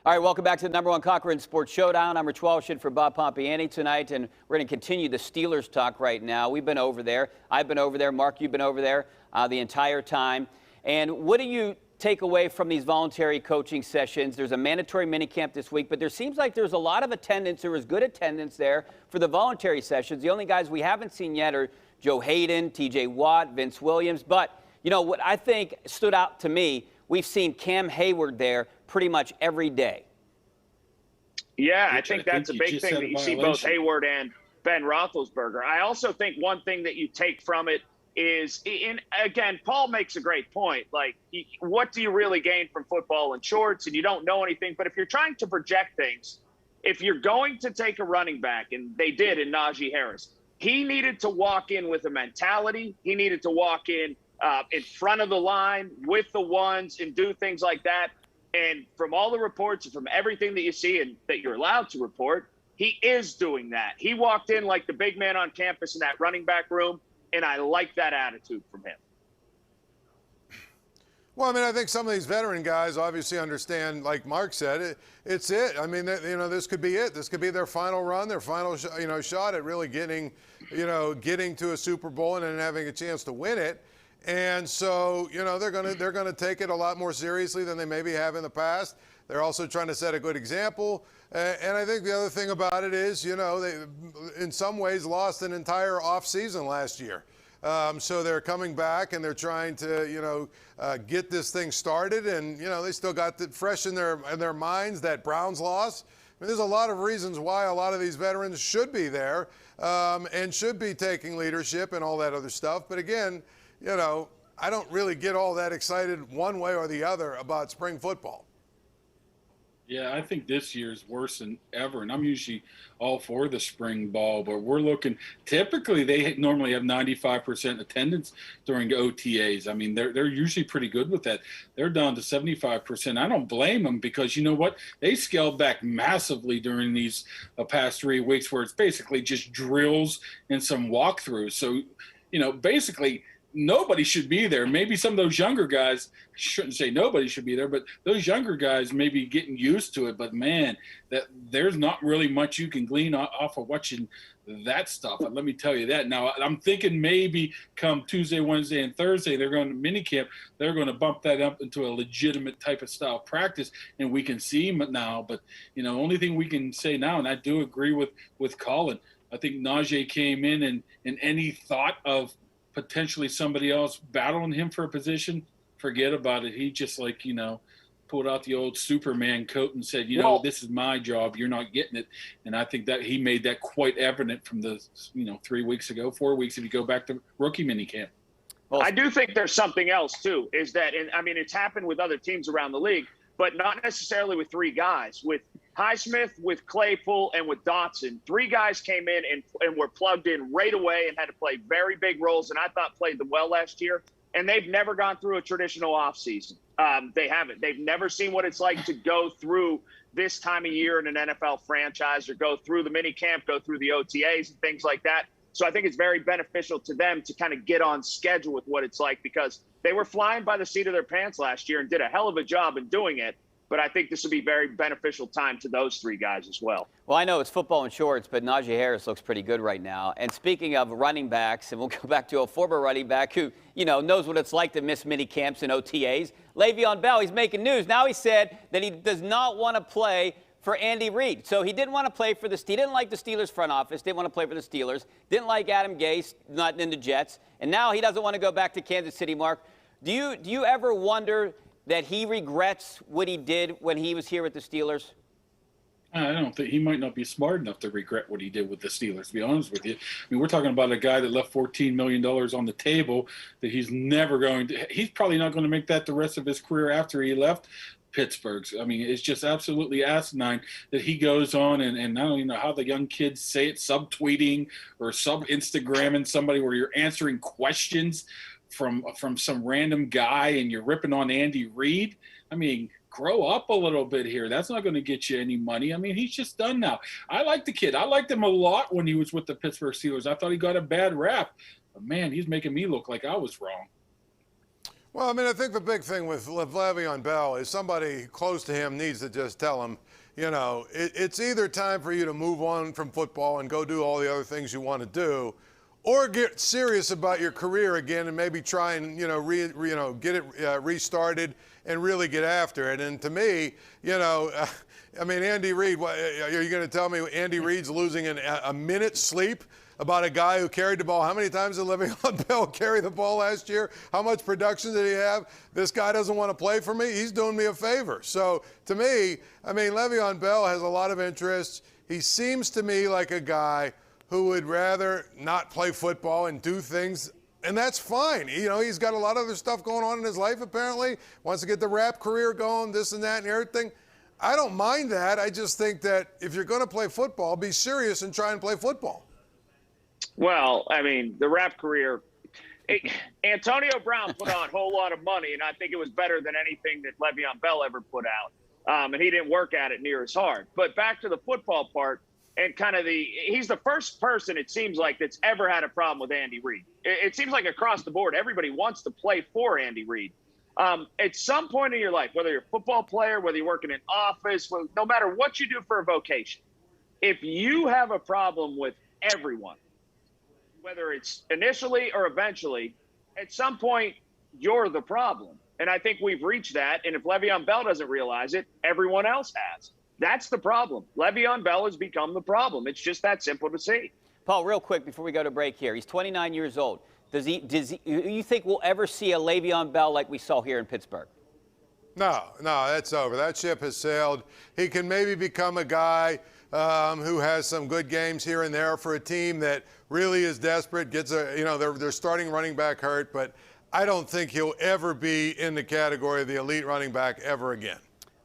All right, welcome back to the #1 Cochran Sports Showdown. I'm Rich Walsh in for Bob Pompiani tonight, and we're going to continue the Steelers talk right now. We've been over there. I've been over there. Mark, you've been over there the entire time. And what do you take away from these voluntary coaching sessions? There's a mandatory minicamp this week, but there seems like there's a lot of attendance. There was good attendance there for the voluntary sessions. The only guys we haven't seen yet are Joe Hayden, T.J. Watt, Vince Williams. But, you know, what I think stood out to me, we've seen Cam Hayward there pretty much every day. Yeah, I think that's a big thing that you see both Hayward and Ben Roethlisberger. I also think one thing that you take from it is, again, Paul makes a great point. Like, what do you really gain from football in shorts? And you don't know anything. But if you're trying to project things, if you're going to take a running back, and they did in Najee Harris, he needed to walk in with a mentality. He needed to walk in front of the line with the ones and do things like that. And from all the reports and from everything that you see and that you're allowed to report, he is doing that. He walked in like the big man on campus in that running back room, and I like that attitude from him. Well, I mean, I think some of these veteran guys obviously understand, like Mark said, it's it. I mean, you know, this could be it. This could be their final run, their final, shot at really getting to a Super Bowl and then having a chance to win it. And so, you know, they're gonna take it a lot more seriously than they maybe have in the past. They're also trying to set a good example. And I think the other thing about it is, you know, they in some ways lost an entire off season last year. So they're coming back and they're trying to, get this thing started. And, you know, they still got it fresh in their minds, that Browns loss. I mean, there's a lot of reasons why a lot of these veterans should be there and should be taking leadership and all that other stuff. But again, you know, I don't really get all that excited one way or the other about spring football. Yeah, I think this year's worse than ever, and I'm usually all for the spring ball, but we're looking – typically they normally have 95% attendance during the OTAs. I mean, they're usually pretty good with that. They're down to 75%. I don't blame them because, you know what, they scaled back massively during these past 3 weeks where it's basically just drills and some walkthroughs. So, you know, basically – nobody should be there. Maybe some of those younger guys, shouldn't say nobody should be there, but those younger guys may be getting used to it. But, man, that there's not really much you can glean off of watching that stuff. And let me tell you that. Now, I'm thinking maybe come Tuesday, Wednesday, and Thursday, they're going to minicamp. They're going to bump that up into a legitimate type of style practice, and we can see them now. But, you know, only thing we can say now, and I do agree with Colin, I think Najee came in and any thought of potentially somebody else battling him for a position, forget about it. He just pulled out the old Superman coat and said, this is my job. You're not getting it. And I think that he made that quite evident from the, 3 weeks ago, 4 weeks, if you go back to rookie minicamp. Well, I do think there's something else too, is that, it's happened with other teams around the league, but not necessarily with three guys. With Highsmith, with Claypool, and with Dotson, three guys came in and were plugged in right away and had to play very big roles, and I thought played them well last year. And they've never gone through a traditional offseason. They haven't. They've never seen what it's like to go through this time of year in an NFL franchise or go through the minicamp, go through the OTAs and things like that. So I think it's very beneficial to them to kind of get on schedule with what it's like, because they were flying by the seat of their pants last year and did a hell of a job in doing it. But I think this will be very beneficial time to those three guys as well. Well, I know it's football and shorts, but Najee Harris looks pretty good right now. And speaking of running backs, and we'll go back to a former running back who, knows what it's like to miss mini camps and OTAs, Le'Veon Bell, he's making news. Now he said that he does not want to play for Andy Reid. So he didn't want to play for he didn't like the Steelers front office, didn't want to play for the Steelers, didn't like Adam Gase, not in the Jets, and now he doesn't want to go back to Kansas City. Mark, do you ever wonder that he regrets what he did when he was here with the Steelers? I don't think he might not be smart enough to regret what he did with the Steelers, to be honest with you. I mean, we're talking about a guy that left $14 million on the table that he's probably not going to make that the rest of his career after he left Pittsburgh. I mean, it's just absolutely asinine that he goes on and I don't even know how the young kids say it, subtweeting or sub-Instagramming somebody where you're answering questions from some random guy and you're ripping on Andy Reid. I mean, grow up a little bit here. That's not going to get you any money. I mean, he's just done now. I like the kid. I liked him a lot when he was with the Pittsburgh Steelers. I thought he got a bad rap. But, man, he's making me look like I was wrong. Well, I mean, I think the big thing with Le'Veon Bell is somebody close to him needs to just tell him, you know, it's either time for you to move on from football and go do all the other things you want to do, or get serious about your career again and maybe try and, get it restarted and really get after it. And to me, I mean, Andy Reid, are you going to tell me Andy Reid's losing a minute's sleep about a guy who carried the ball? How many times did Le'Veon Bell carry the ball last year? How much production did he have? This guy doesn't want to play for me. He's doing me a favor. So to me, I mean, Le'Veon Bell has a lot of interests. He seems to me like a guy who would rather not play football and do things, and that's fine. You know, he's got a lot of other stuff going on in his life apparently. Wants to get the rap career going, this and that and everything. I don't mind that. I just think that if you're going to play football, be serious and try and play football. Well, I mean, the rap career, Antonio Brown put on a whole lot of money, and I think it was better than anything that Le'Veon Bell ever put out. And he didn't work at it near as hard. But back to the football part, and kind of he's the first person, it seems like, that's ever had a problem with Andy Reid. It seems like across the board, everybody wants to play for Andy Reid. At some point in your life, whether you're a football player, whether you work in an office, no matter what you do for a vocation, if you have a problem with everyone, whether it's initially or eventually, at some point, you're the problem. And I think we've reached that. And if Le'Veon Bell doesn't realize it, everyone else has. That's the problem. Le'Veon Bell has become the problem. It's just that simple to see. Paul, real quick before we go to break here, he's 29 years old. Does you think we'll ever see a Le'Veon Bell like we saw here in Pittsburgh? No, that's over. That ship has sailed. He can maybe become a guy who has some good games here and there for a team that really is desperate, gets their starting running back hurt, but I don't think he'll ever be in the category of the elite running back ever again.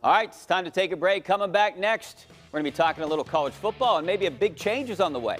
All right, it's time to take a break. Coming back next, we're going to be talking a little college football, and maybe a big change is on the way.